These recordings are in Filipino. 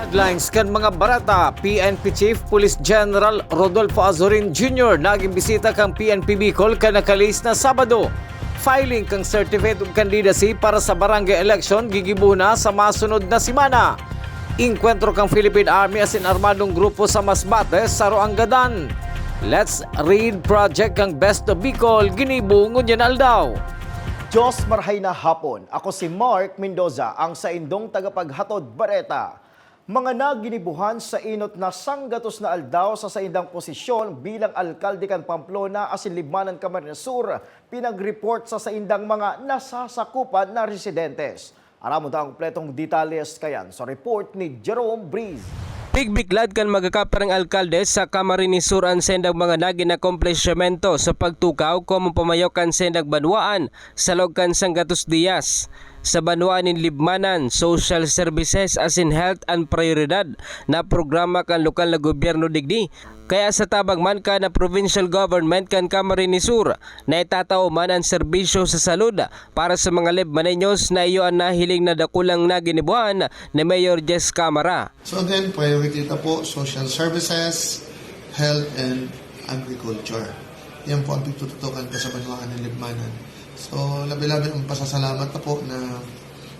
Headlines kan mga barata, PNP Chief Police General Rodolfo Azorin Jr. naging bisita kang PNP Bicol kanakalis na Sabado. Filing kang certificate of candidacy para sa barangay election gigibuho na sa masunod na simana. Inkwentro kang Philippine Army as in armadong grupo sa Masbate sa Roangadan. Let's read project kang Best of Bicol ginibungon yan aldaw. Diyos marhay na hapon. Ako si Mark Mendoza, ang sa indong tagapaghatod bareta. Mga naginibuhan sa inot na sanggatos na aldaw sa saindang posisyon bilang alkalde kan Pamplona asin Libmanan Camarines Sur, pinag-report sa saindang mga nasasakupan na residentes. Aramon ang kompletong detalles kayan sa report ni Jerome Breeze. Bigbiglad kan magakaparang alkalde sa Camarines Sur ang sendang mga naging akomplishmento sa pagtukaw como pamayok kan sendang banwaan sa log kan Sanggatos Diaz. Sa banwaan in Libmanan, social services as in health and prioridad na programa kan lokal na gobyerno digdi. Kaya sa tabang man ka na provincial government kan Camarines Sur na itatao man ang serbisyo sa salud para sa mga Libmanenyos na iyo ang nahiling na dakulang na ginibuhan ni Mayor Jess Camara. So again, priority ito po, social services, health, and agriculture. Yan po ang pagtututukan ko sa banwaan ng Libmanan. So, labi-labi ang pasasalamat na po na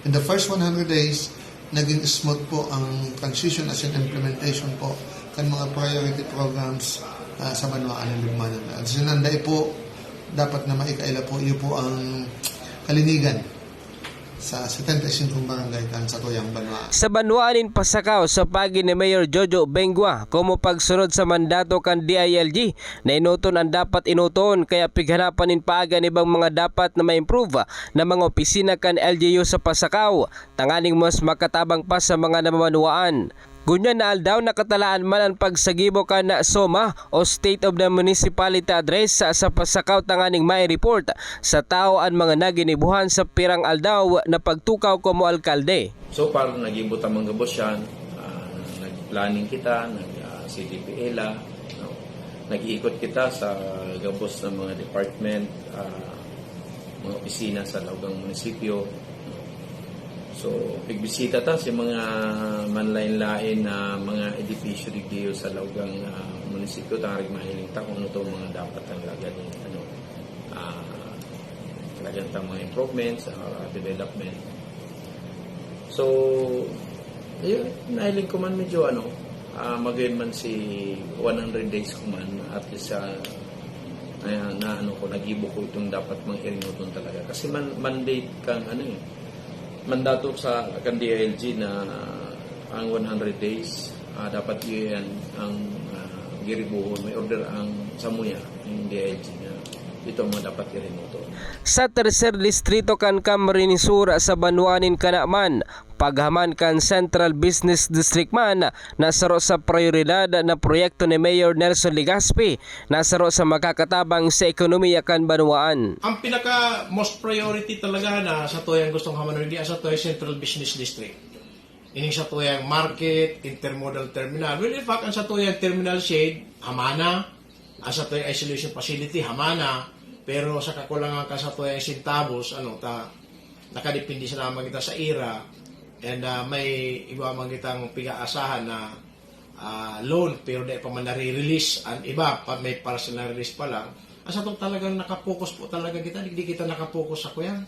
in the first 100 days, naging smooth po ang transition as in implementation po kan mga priority programs sa banwaan ng Libmanan. At sinanday po, dapat na maikaila po, iyo po ang kalinigan sa 75 barangay kan sa tuyang banwaan. Sa banwaanin pasakaw sa pagi ni Mayor Jojo Bengua como pagsunod sa mandato kan DILG na inuton ang dapat inuton kaya pighanapan in paaga ni bang mga dapat na ma-improve na mga opisina kan LGU sa pasakaw tanganing mas makatabang pa sa mga namamanwaan. Gunya na aldaw nakatalaan man ang pagsagibo ka na SOMA o State of the Municipality Address sa pasakaw tanganing may report sa tao ang mga naginibuhan sa pirang aldaw na pagtukaw como alkalde. So parang nag-ibot ang mga gabos yan, nag-planning kita, nag-CDPLA, nag-iikot kita sa gabos ng mga department, mga opisina sa laugang munisipyo. So, pigbisita ta sa mga manlain-lain na mga edipisyo digdiyo sa laugang munisipyo tarig mahiling ta kung ano to mga dapat ang lagyan lagyan ta mga improvements development. So, yun, nahiling ko man medyo magayon man si 100 days ko man at least ko nagibo ko itong dapat mga inuton talaga kasi mandate kang mandato sa kan DILG na ang 100 days dapat iyan ang giribuhon may order ang samuya ng DILG na ito mo dapat irinuto. Sa tercer distrito kan Camarines Sur sa banwaanin kanaman paghaman kan Central Business District man nasaro sa prioridad na proyekto ni Mayor Nelson Legaspi nasaro sa makakatabang sa ekonomiya kan banwaan. Ang pinaka most priority talaga na sa tuyang gustong hamanarigi sa tuyang Central Business District. Ini sa tuyang market, intermodal terminal. Well, in fact, ang sa tuyang terminal shade, hamana. Ang sa tuyang isolation facility, hamana. Pero sa kakulangan ka sa tuyang sintabos, nakadepende sa naman kita sa IRA. And may iba man kitang piga-asahan na loan pero di pa man nare-release. Ang iba, may para sa nare-release pa lang. Asa itong talagang nakapokus po talaga kita. Hindi kita nakapokus ako yan.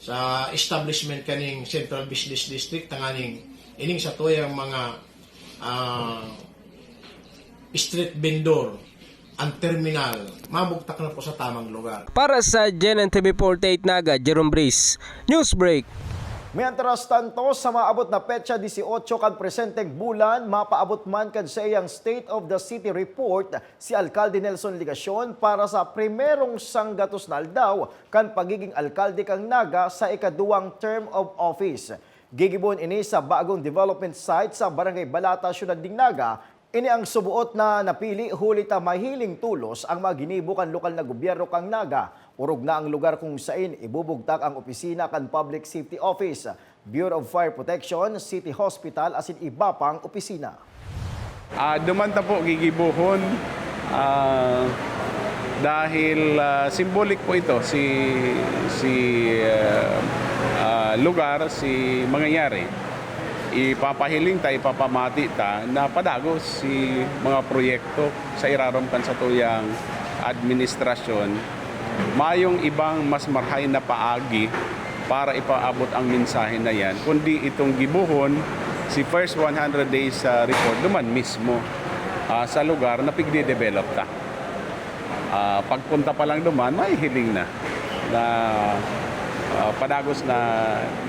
Sa establishment kaning Central Business District, tanganing ining sa tuyang mga street vendor, ang terminal, mabugtak na po sa tamang lugar. Para sa GNN TV 48 Naga, Jerome Breeze, Newsbreak. Mientras tanto, sa maabot na petsa 18 kan presenteng bulan, mapaabot man kan sa iyang State of the City report si Alkalde Nelson Ligacion para sa primerong sanggatos na aldaw kan pagiging alkalde kang Naga sa ikaduwang term of office. Gigibon ini sa bagong development site sa Barangay Balata, Syudad ding Naga. Ini ang subuot na napili huli ta mahiling tulos ang mga ginibo kan lokal na gobyerno kang Naga. Urog na ang lugar kung saan ibubugtak ang opisina kan Public Safety Office, Bureau of Fire Protection, City Hospital asin iba pang opisina. Dumanta po gigibuhon dahil symbolic po ito si lugar, si mangyayari ipapahiling ta, ipapamati ta na padagos si mga proyekto sa iraramkan sa tuyang administrasyon. Mayong ibang mas marhay na paagi para ipaabot ang mensahe na yan, kundi itong gibuhon si first 100 days report duman mismo sa lugar na pigde-develop ta. Pagpunta pa lang duman, may hiling na padagos na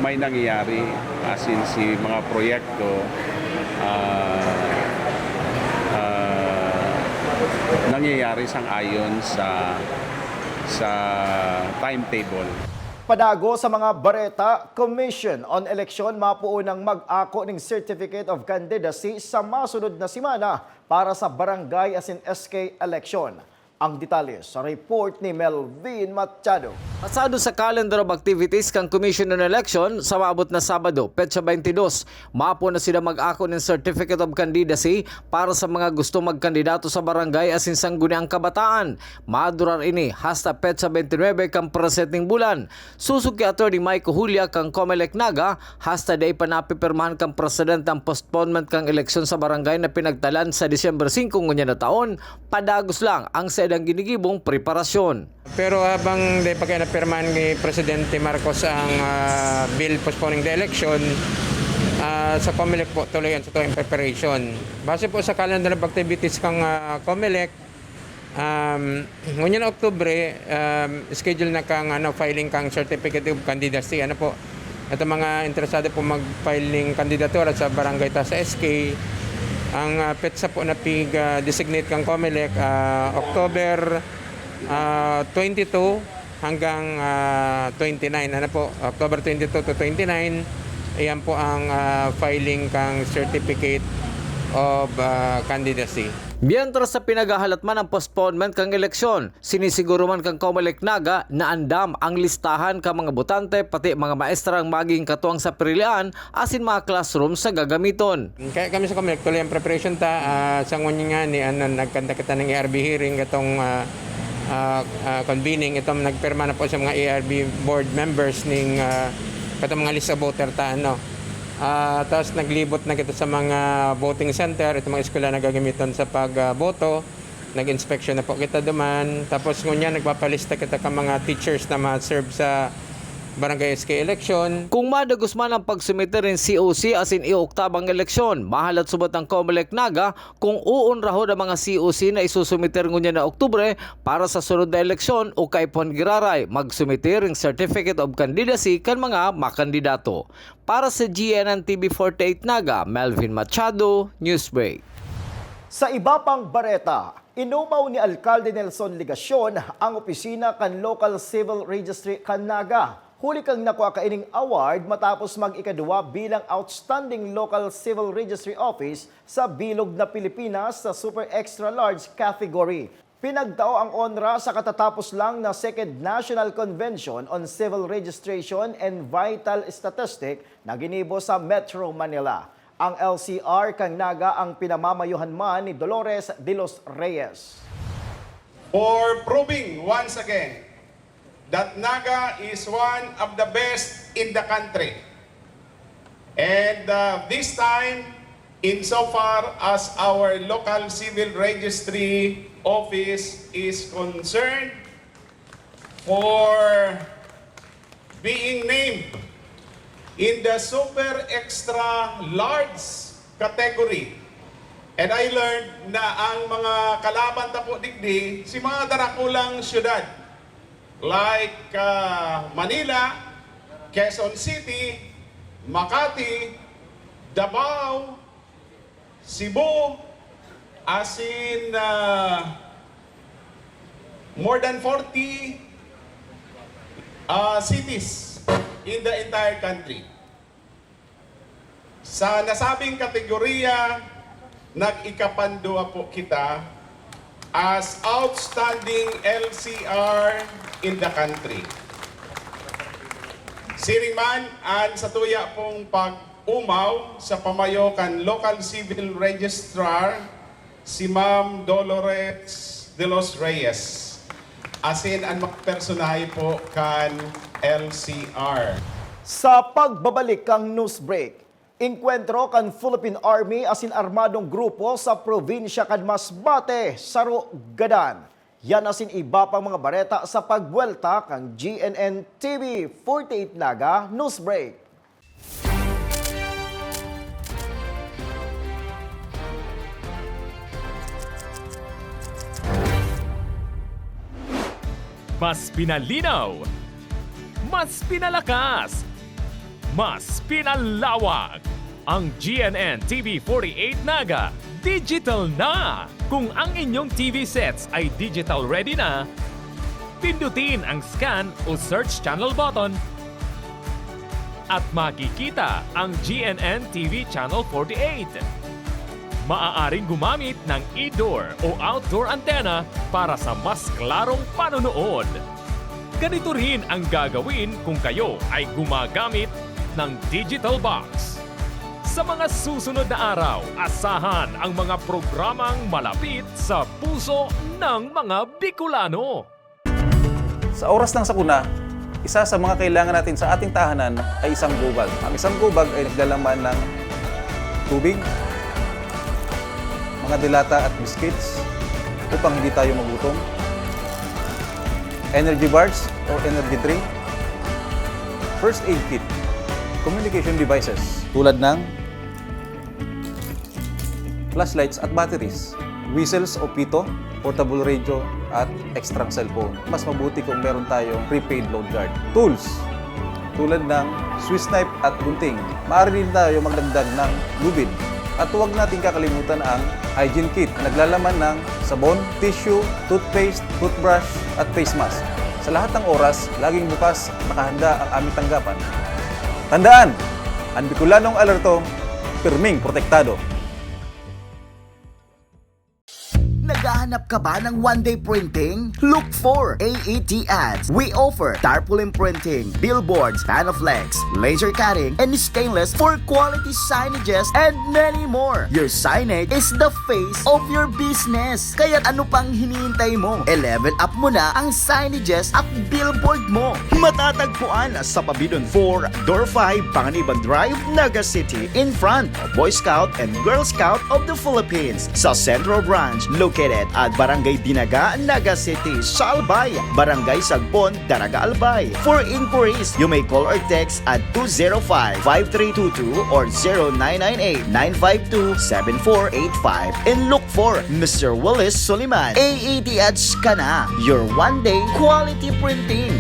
may nangyayari asin si mga proyekto nangyayari sang-ayon sa timetable. Padago sa mga bareta, Commission on Election mapuunang mag-ako ng Certificate of Candidacy sa masunod na simana para sa barangay asin SK election. Ang detalye sa report ni Melvin Machado. Pasado sa calendar of activities kang Commission on Election sa maabot na Sabado, Petsa 22, mapo na sila mag-ako ng Certificate of Candidacy para sa mga gusto magkandidato sa barangay asin sangguniang kabataan. Madurar ini hasta Petsa 29 kang presenting bulan. Susuk kay Attorney Mike Julia kang Comelec Naga hasta day pa napipirmahan kang president ang postponement kang eleksyon sa barangay na pinagtalan sa Disyembre 5 ngunya na taon. Padagos lang ang ang ginigibong preparasyon. Pero habang di pa kayo napirmahan ni Presidente Marcos ang bill postponing the election, sa COMELEC po tuloy yan sa tuwing preparation. Base po sa calendar of activities kang COMELEC, ngunyan na Oktubre, schedule na kang filing kang Certificate of Candidacy. Ito mga interesado po mag-filing kandidatura sa barangay ta sa SK. Ang petsa po na designate kang COMELEC, October 22 hanggang 29. October 22 to 29, ayan po ang filing kang Certificate of Candidacy. Mientras sa pinagahalat man ang postponement kang eleksyon, sinisiguro man kang Comelec Naga na andam ang listahan kang mga botante pati mga maestrang maging katuwang sa pilihan asin mga classroom sa gagamiton. Kaya kami sa COMELEC tuloy ang preparation ta sa ngunyan nga ni nagkanta kita ng ARB hearing itong convening itong nagpirma na po sa mga ARB board members ning katong mga list of voter ta tapos naglibot na kita sa mga voting center, itong mga eskwela na gagamiton sa pagboto. Nag-inspection na po kita duman. Tapos ngunyan nagpapalista kita ka mga teachers na ma-serve sa barangay SK election. Kung madagos man ang pagsumite rin COC asin i-oktabang eleksyon, mahalat subot ang Comelec Naga kung uunrahod ang mga COC na isusumiter ngunya na Oktubre para sa sunod na eleksyon o kay Pon Giraray magsumite ring Certificate of Candidacy kan mga makandidato. Para sa GNN TV 48 Naga, Melvin Machado, Newsbreak. Sa iba pang bareta, inumaw ni Alcalde Nelson Ligacion ang opisina kan Local Civil Registry kan Naga. Huli kang nakuha kaining award matapos mag-ikadua bilang Outstanding Local Civil Registry Office sa Bilog na Pilipinas sa Super Extra Large category. Pinagtao ang onra sa katatapos lang na Second National Convention on Civil Registration and Vital Statistic na ginibo sa Metro Manila. Ang LCR kang Naga ang pinamamayuhan man ni Dolores de los Reyes. For proving once again that Naga is one of the best in the country. And this time, insofar as our local civil registry office is concerned, for being named in the super extra large category. And I learned na ang mga kalaban tapo digdi, si mga darakulang syudad, like Manila, Quezon City, Makati, Davao, Cebu, as in more than 40 cities in the entire country. Sa nasabing kategorya, nag-ikapandua po kita as outstanding LCR in the country. Siringman an sa tuya pong pag-umaw sa pamayokan Local Civil Registrar si Ma'am Dolores de los Reyes. Asin ang magpersonahe po kan LCR. Sa pagbabalik kang news break, Enkwentro kan Philippine Army asin armadong grupo sa probinsya kan Masbate, Saro, Gadan. Yan asin iba pang mga bareta sa pagbuelta kang GNN TV 48 Naga News Break. Mas pinalinaw, mas pinalakas, mas pinalawak. Ang GNN TV 48 Naga, digital na! Kung ang inyong TV sets ay digital ready na, pindutin ang scan o search channel button at makikita ang GNN TV Channel 48. Maaaring gumamit ng indoor o outdoor antenna para sa mas klarong panonood. Ganito rin ang gagawin kung kayo ay gumagamit ng digital box. Sa mga susunod na araw, asahan ang mga programang malapit sa puso ng mga Bicolano. Sa oras ng sakuna, isa sa mga kailangan natin sa ating tahanan ay isang go bag. Ang isang go bag ay naglalaman ng tubig, mga dilata at biscuits upang hindi tayo magutom, energy bars o energy drink, first aid kit, communication devices tulad ng flashlights at batteries, whistles o pito, portable radio at extra cellphone. Mas mabuti kung meron tayong prepaid load guard. Tools tulad ng Swiss knife at gunting. Maaari din tayo magdagdag ng lubid. At huwag natin kakalimutan ang hygiene kit na naglalaman ng sabon, tissue, toothpaste, toothbrush at face mask. Sa lahat ng oras, laging bukas nakahanda ang aming tanggapan. Tandaan, ang Bicolanong alerto, pirming protektado. Naghahanap ka ba ng one-day printing? Look for AET Ads. We offer tarpaulin printing, billboards, panflex, laser cutting, and stainless for quality signages and many more. Your signage is the face of your business. Kaya ano pang hinihintay mo? I-level up mo na ang signages at billboard mo. Matatagpuan sa Pabidon 4, Door 5, Panganiban Drive, Naga City, in front of Boy Scout and Girl Scout of the Philippines. Sa Central Branch, located at Barangay Dinaga, Naga City, Salbay, Barangay Sagpon, Daraga Albay. For inquiries, you may call or text at 205-5322 or 0998-952-7485 and look for Mr. Willis Soliman. AET Ads ka na, your one-day quality printing.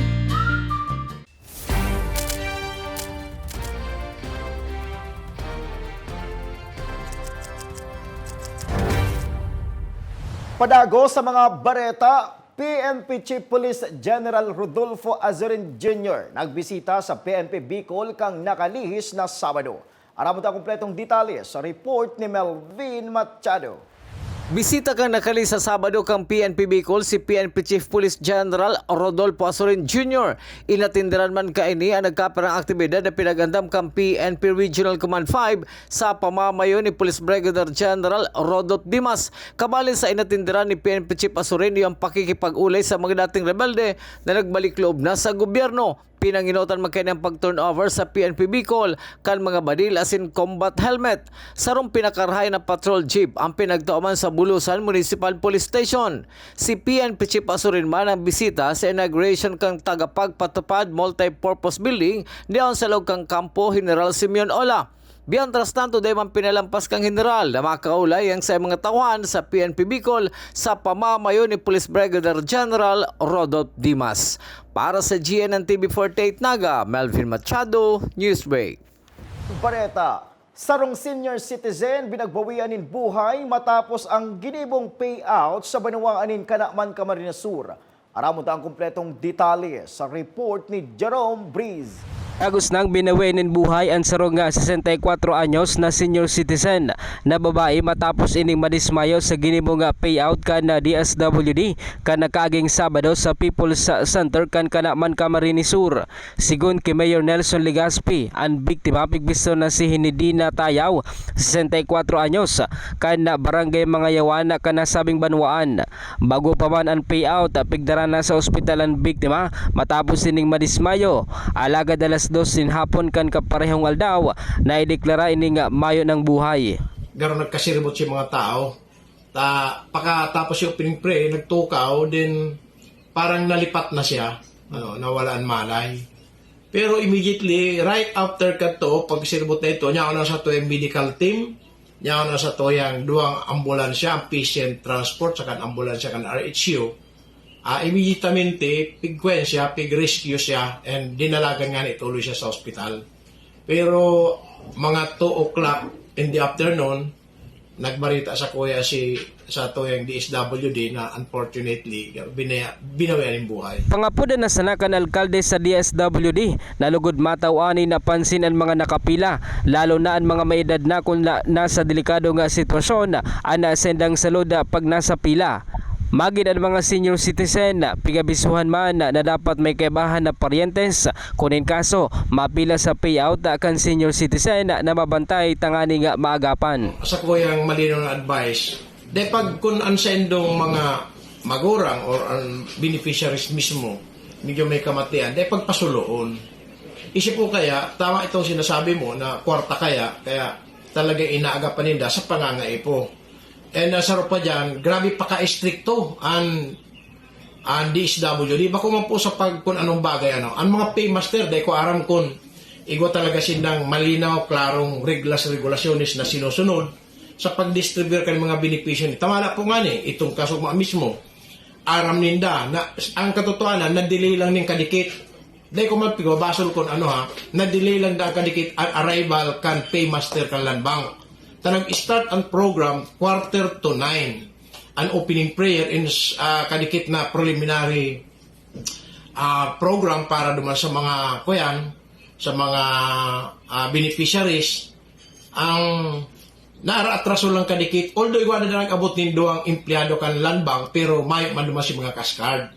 Padago sa mga bareta, PNP Chief Police General Rodolfo Azorin Jr. nagbisita sa PNP Bicol kang nakalihis na Sabado. Aram mo kompletong detalye sa report ni Melvin Machado. Bisita kang nakali sa Sabado kang PNP Bicol si PNP Chief Police General Rodolfo Azorin Jr. Inatindiran man kaini ang nagkaparang aktibidad na pinagandam kang PNP Regional Command 5 sa pamamayo ni Police Brigadier General Rodot Dimas. Kabalin sa inatindiran ni PNP Chief Azorin yung pakikipag-ulay sa mga dating rebelde na nagbalik loob na sa gobyerno. Pinanginotan magkanyang pag-turnover sa PNP Bicol kan mga badil asin combat helmet. Sarong pinakarhay na patrol jeep ang pinagtuaman sa Bulusan Municipal Police Station. Si PNP Chief Azorin man ang bisita sa inauguration kang tagapagpatupad multi-purpose building diyan sa loob kang kampo General Simeon Ola. Biantras tanto dahil man pinalampas kang general na makaulay ang sa mga tawan sa PNP Bicol sa pamamayo ni Police Brigadier General Rodot Dimas. Para sa GNN TV 48 Naga, Melvin Machado, Newsbreak. Bareta, sarong senior citizen binagbawianin buhay matapos ang ginibong payout sa Banuanganin Kanaman Camarines Sur. Aram mo ang kumpletong detalye sa report ni Jerome Breeze. Agos nang binawinin buhay ang sarong 64 anyos na senior citizen na babae matapos ining madismayo sa ginibong payout kan na DSWD kan nakaging Sabado sa People's Center kan Kanaman Camarines Sur. Sigun kay Mayor Nelson Legaspi, ang biktima pigbisto na si Hinidina Tayaw, 64 anyos, kan na barangay mga yawana kan nasabing banwaan. Bago pa man ang payout, pigdara na sa ospital ang biktima matapos ining madismayo. Alaga dala 2 din hapon kan kaparehong aldaw na ideklara ini nga mayo ng buhay. Garo nagkasiribot si mga tao. Pagkatapos yung opening prayer, nagtukaw, then parang nalipat na siya, nawalaan malay. Pero immediately, right after kato, pag siribot na ito, niya na sa to yung medical team, niya na sa to yung duwang ambulansya, ang patient transport, saka ambulansya, kan RHU. Immediatamente, pigkwen siya, pig-rescue siya, and dinalagan nga ituloy siya sa hospital. Pero mga 2 o'clock in the afternoon, nagbarita sa kuya sa tuyang DSWD na unfortunately binawian ang buhay. Pangapudan na sanakan alkalde sa DSWD na lugod mataw ani napansin ang mga nakapila, lalo na ang mga may edad na kung nasa delikado nga sitwasyon ana sendang saluda pag nasa pila. Magid ang mga senior citizen pigabisuhan man na dapat may kaibahan na paryentes kunin kaso mapila sa payout kan senior citizen na mabantay tangani nga maagapan. Sa kuyang malinaw na advice, de pag kung ansendong mga magurang or beneficiaries mismo medyo may kamatian, de pagpasuloon. Isip ko kaya tama itong sinasabi mo na kwarta kaya talaga inaagapan ninda sa pangangaipo. And nasaro pa dyan, grabe pa ka-stricto ang DSWD. Bako man po sa kung anong bagay. Ang mga paymaster, dahil ko aram kung igwa talaga sindang malinaw, klarong regulasyones na sinusunod sa pag-distribute ka ng mga benepisyo. Tamala po nga itong kaso mismo. Aram ninda, na, ang katotohanan, na-delay lang ng kadikit. Dahil ko man pigo, basol kung na-delay lang na kadikit ang arrival kan paymaster kan land bank. Nag-start ang program 8:45 an opening prayer in kadikit na preliminary program para duman sa mga sa mga beneficiaries ang naaratraso lang kadikit, although iwa na abot ng duwang empleyado kan land bank pero may man si mga cash card.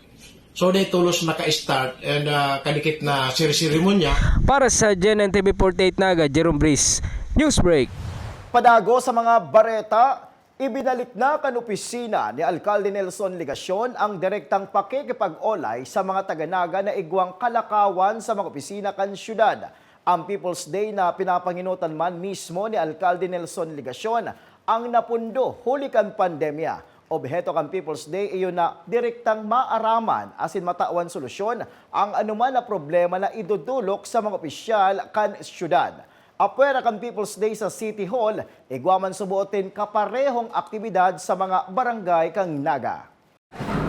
So they tulos naka-start and kadikit na seremonya. Para sa GNN TV 48 Naga, Jerome Breeze, Newsbreak. Padago sa mga bareta, ibinalik na kan opisina ni Alcalde Nelson Ligacion ang direktang pakikipag-olay sa mga taga-Naga na igwang kalakawan sa mga opisina kan syudad. Ang People's Day na pinapanginutan man mismo ni Alcalde Nelson Ligacion ang napundo huli kan pandemya. Objeto kan People's Day iyon na direktang maaraman asin matawan solusyon ang anuman na problema na idudulok sa mga opisyal kan syudad. Apwera kan People's Day sa City Hall, igwaman subuotin kaparehong aktibidad sa mga barangay kang Naga.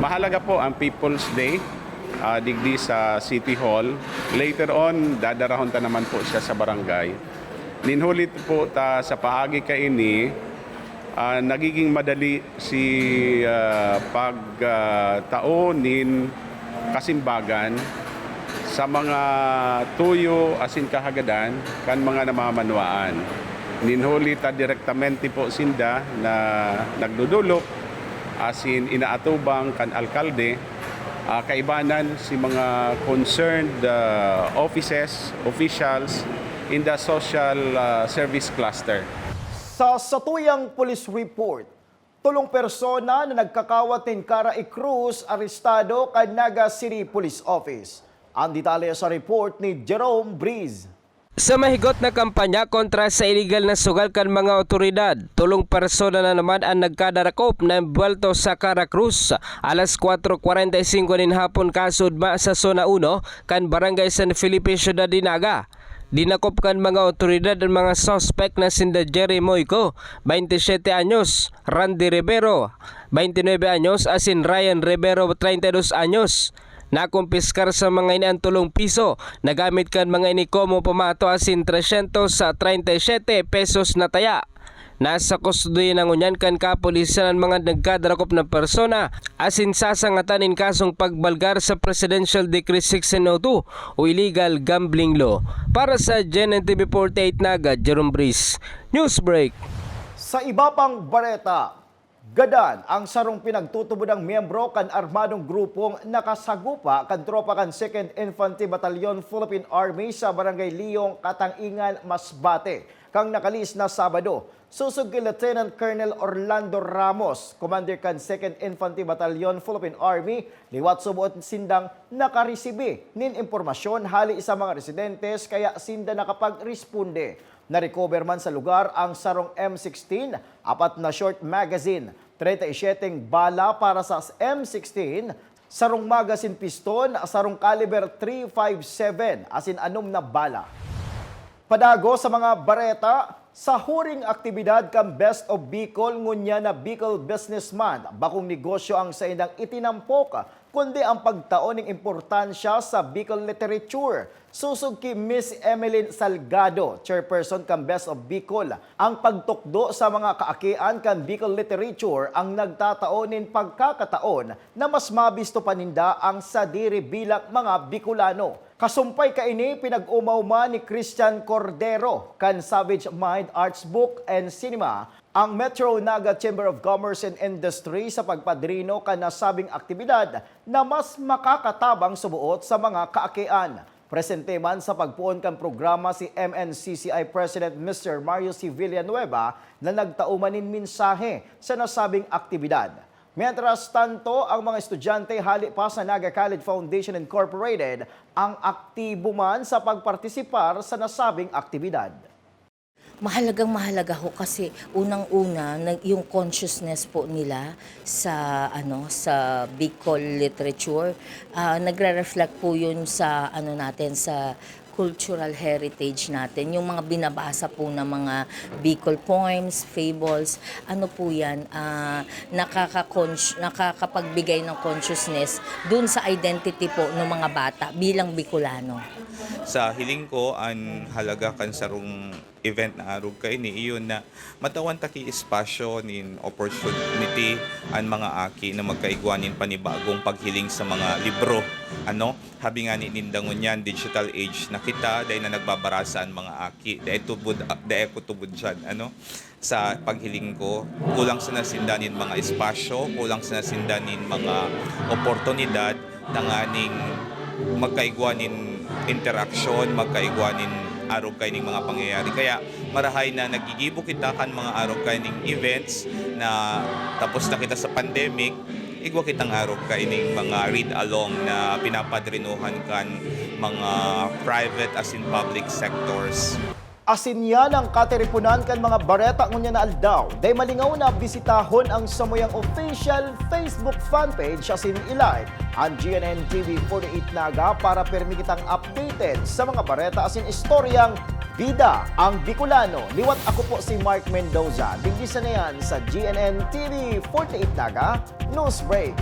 Mahalaga po ang People's Day digdi sa City Hall. Later on, dadarahon ta naman po siya sa barangay. Ninhulit po ta sa paagi kaini, nagiging madali si pagtaonin kasimbagan sa mga tuyo asin kahagadan kan mga namamanwaan. Ninhuli ta direktamente po sinda na nagdudulok asin inaatubang kan alkalde kaibanan si mga concerned officials in the social service cluster. Sa satuyang police report, 3 persona na nagkakawatin kara i-Cruz arestado kan Naga City Police Office. Ang detalye sa report ni Jerome Breeze. Sa mahigot na kampanya kontra sa illegal na sugal kan mga otoridad, 3 persona na naman ang nagkadarakop na embuelto sa Caracruz. Alas 4:45 nin hapon kasudma sa Zona 1 kan Barangay San Felipe, Ciudad de Naga. Dinakop kan mga otoridad ang mga suspect na sinda Jerry Moico, 27 anyos, Randy Rivero, 29 anyos, asin Ryan Rivero, 32 anyos. Nakumpiskar sa mga ini ang 3 piso, nagamit kan mga ini komo pamato asin 337 pesos na taya. Nasa kustudiya ng unyan kan kapulisan ang mga nagkadarakop na persona asin sasangatan in kasong pagbalgar sa Presidential Decree 1602 o illegal gambling law. Para sa GNN TV 48 Naga, Jerome Breeze, Newsbreak. Sa iba pang bareta, Gadan ang sarong pinagtutubodang miyembro kan armadong grupong nakasagupa kan tropa kan 2nd Infantry Battalion Philippine Army sa Barangay Liyong, Katangingan, Masbate. Kang nakalis na Sabado, susug kay Lieutenant Colonel Orlando Ramos, Commander kan 2nd Infantry Battalion Philippine Army, liwat subuot sindang nakaresibe nin impormasyon hali sa mga residentes kaya sinda nakapag-responde. Na-recover man sa lugar ang sarong M16, 4 na short magazine, 37 bala para sa M16, sarong magazine piston, sarong caliber .357, asin 6 na bala. Padago sa mga bareta, sa huring aktibidad kang Best of Bicol, ngunya na Bicol businessman, bakong negosyo ang sa indang itinampok, kundi ang pagtaon ng importansya sa Bicol literature. Susog ki Miss Emeline Salgado, chairperson kang Best of Bicol, ang pagtukdo sa mga kaakian kang Bicol literature ang nagtataonin pagkakataon na mas mabisto paninda ang sadiri bilang mga Bicolano. Kasumpay kaini pinag-umawma ni Christian Cordero kan Savage Mind Arts Book and Cinema ang Metro Naga Chamber of Commerce and Industry sa pagpadrino kan nasabing aktibidad na mas makakatabang subuot sa mga kaakian. Presente man sa pagpuon kan programa si MNCCI President Mr. Mario C. Villanueva na nagtaumanin mensahe sa nasabing aktibidad. Mientras tanto, ang mga estudyante hali pa sa Naga College Foundation Incorporated ang aktibo man sa pagpartisipar sa nasabing aktibidad. Mahalagang-mahalaga ho kasi unang-una yung consciousness po nila sa sa Bicol literature, nagre-reflect po yun sa natin sa cultural heritage natin, yung mga binabasa po ng mga Bicol poems, fables, po yan, nakakapagbigay ng consciousness dun sa identity po ng mga bata bilang Bicolano. Sa hiling ko, ang halaga kan sarong event na arog kay ni iyon na matawan taki espasyo nin opportunity ang mga aki na magkaigwanin panibagong paghiling sa mga libro. Habi nga ni nindangon yan, digital age na kita, dahil na nagbabarasa ang mga aki, dahil ko tubod dyan, sa paghiling ko, kulang sa nasindanin mga espasyo, kulang sa nasindanin mga oportunidad na nganing magkaigwanin interaksyon, magkaigwanin arog kay ning mga pangyayari. Kaya marahay na nagigibo kita kan mga arog kay ning events na tapos na kita sa pandemic, igwa kitang arog kay ning mga read-along na pinapadrinuhan kan mga private as in public sectors. Asin yan ang kateripunan kan mga bareta ngunya na aldaw. Day malingaw na bisitahon ang samuyang official Facebook fanpage asin ilike ang GNN TV 48 Naga para permi kitang updated sa mga bareta asin istoryang bida ang Bicolano. Liwat ako po si Mark Mendoza. Bigisa na yan sa GNN TV 48 Naga News Break.